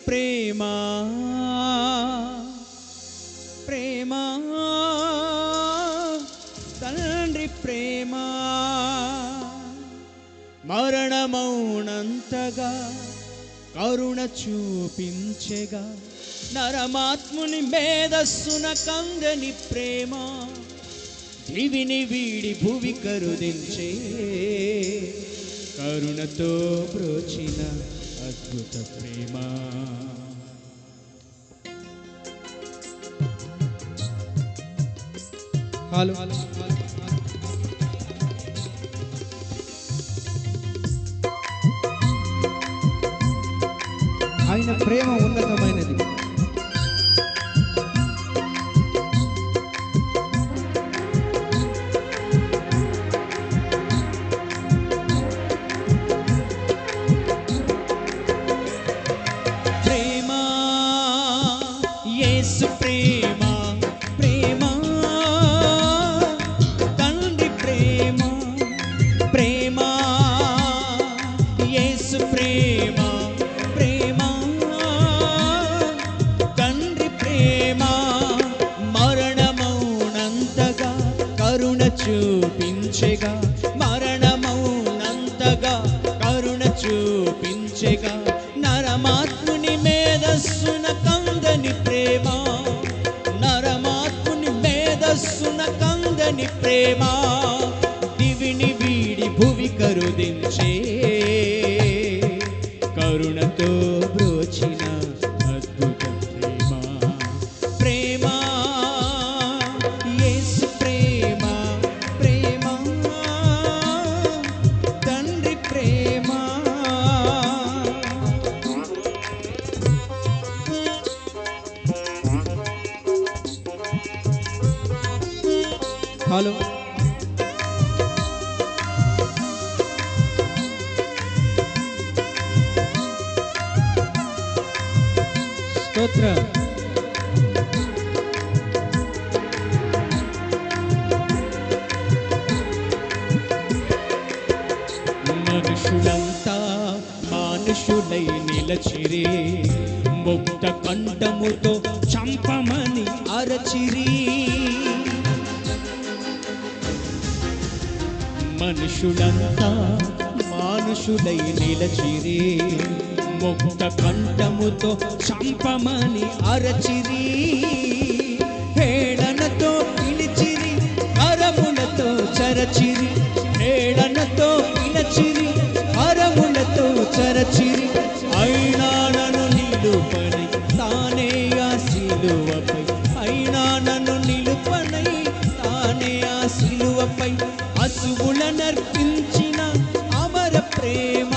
ప్రేమా ప్రేమా తండ్రి ప్రేమా మరణమౌనంతగా కరుణ చూపించెగా నరమాత్ముని మేధస్సున కందని ప్రేమ దివిని వీడి భువి కరుదించే కరుణతో బ్రోచిన అద్భుత ప్రేమ. హలో ఆయన ప్రేమ ఉన్నతమైనది. ప్రేమ యేసు ప్రేమ ప్రేమ తండ్రి ప్రేమ ప్రేమ యేసు ప్రేమ ప్రేమ తండ్రి ప్రేమ మరణమౌనంతగా కరుణ చూపించెగా మరణమౌనంతగా కరుణ చూపించెగా నరమాత్ముని మేధస్సున కందని ప్రేమ నరమాత్ముని మేధస్సున కందని ప్రేమ దివిని వీడి భువి కరుదించే కరుణతో బ్రోచిన అద్భుత ప్రేమ. ప్రేమ యేసు ప్రేమ ప్రేమ తండ్రి ప్రేమ. హలో స్తోత్రం. మనుషులంతా మానుషులై నిలచిరి ముక్త కంఠముతో చంపమని అరచిరి. మనుషులంతా మానుషులై నిలచిరి ముక్త కంఠముతో చంపమని అరచిరి. హేళనతో పిలిచిరి కరములతో చరచిరి హేళనతో పిలిచిరి కరములతో చరచిరి. అయినా నన్ను నిలుపనై తానే ఆ సిలువపై అయినా నన్ను నిలుపనై తానే ఆ సిలువపై అసువులనర్పించిన అమర ప్రేమ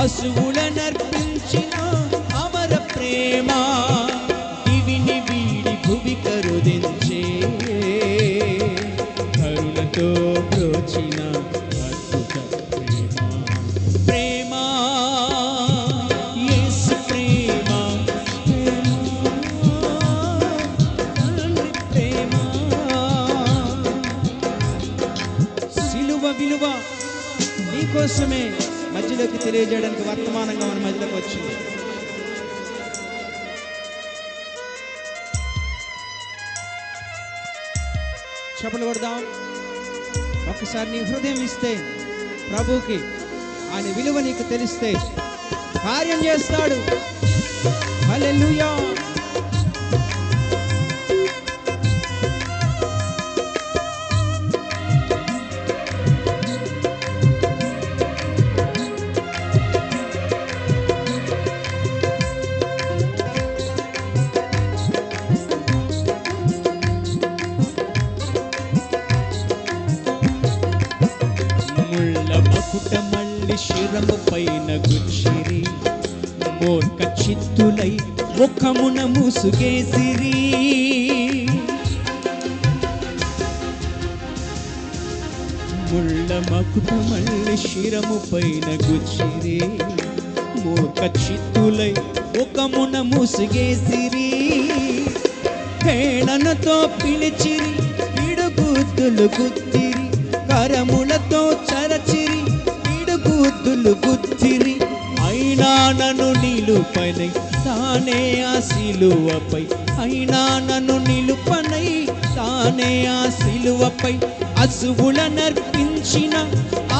అసువులనర్పించిన అమర ప్రేమ దివిని వీడి భువి కరుదించే కరుణతో బ్రోచిన అద్భుత ప్రేమ. ప్రేమ యేసు ప్రేమ తండ్రి ప్రేమ. సిలువ విలువ నీకోసమే మధ్యలోకి తెలియజేయడానికి వర్తమానంగా మన మధ్యలోకి వచ్చింది. చప్పట్లు కొడదాం. ఒక్కసారి నీ హృదయం ఇస్తే ప్రభువుకి ఆయన విలువ నీకు తెలిస్తే కార్యం చేస్తాడు. హల్లెలూయా. మళ్ళీ శిరము పైన గుచ్చిరి మూర్ఖ చిత్తులై ముఖమున ముసుగేసిరి. ముళ్ళ మకుట మళ్ళీ శిరము పైన గుచ్చిరి మూర్ఖ చిత్తులై ముఖమున ముసుగేసిరి. హేళనతో పిలిచిరి పిడుగుద్దులు గుత్తిరి కరములతో చరచిరి పిడుగుద్దులు గుత్తిరి. అయిన అయినా నన్ను నిలుపనై తానే ఆ సిలువపై, అయినా నన్ను నిలుపనై తానే ఆ సిలువపై అసువులనర్పించిన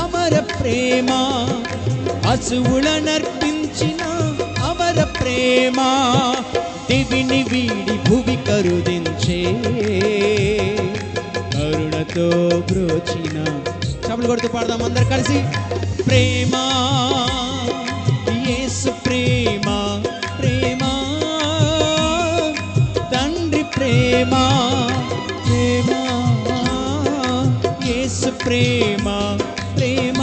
అమర ప్రేమ, అసువులనర్పించిన అమర ప్రేమ దివిని వీడి భువి కరుదించే కరుణతో బ్రోచిన. చప్పట్లు కొడుతూ పాడదాం అందరు కలిసి. ప్రేమ, యేసు ప్రేమ, ప్రేమ తండ్రి ప్రేమ, ప్రేమ యేసు ప్రేమ, ప్రేమ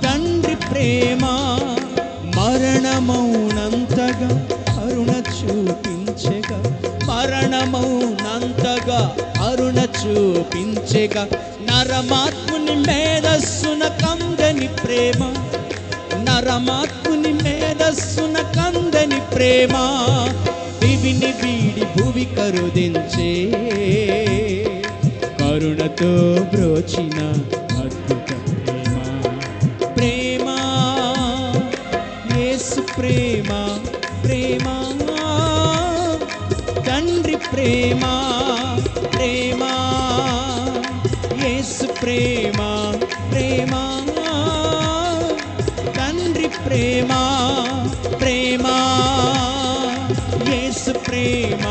తండ్రి ప్రేమ మరణమౌనంతగా కరుణ చూపించగా, మరణమౌనంతగా కరుణ చూపించగా నరమాత్ముని మేధస్సున కందని ప్రేమ, నరమాత్ముని మేధస్సున కందని ప్రేమ దివిని వీడి భువి కరుదించే కరుణతో బ్రోచిన అద్భుత ప్రేమ. ప్రేమ, యేసు ప్రేమ, ప్రేమ తండ్రి ప్రేమ, ప్రేమ యేసు ప్రేమ, ప్రేమ తండ్రి ప్రేమ, ప్రేమ యేసు ప్రేమ,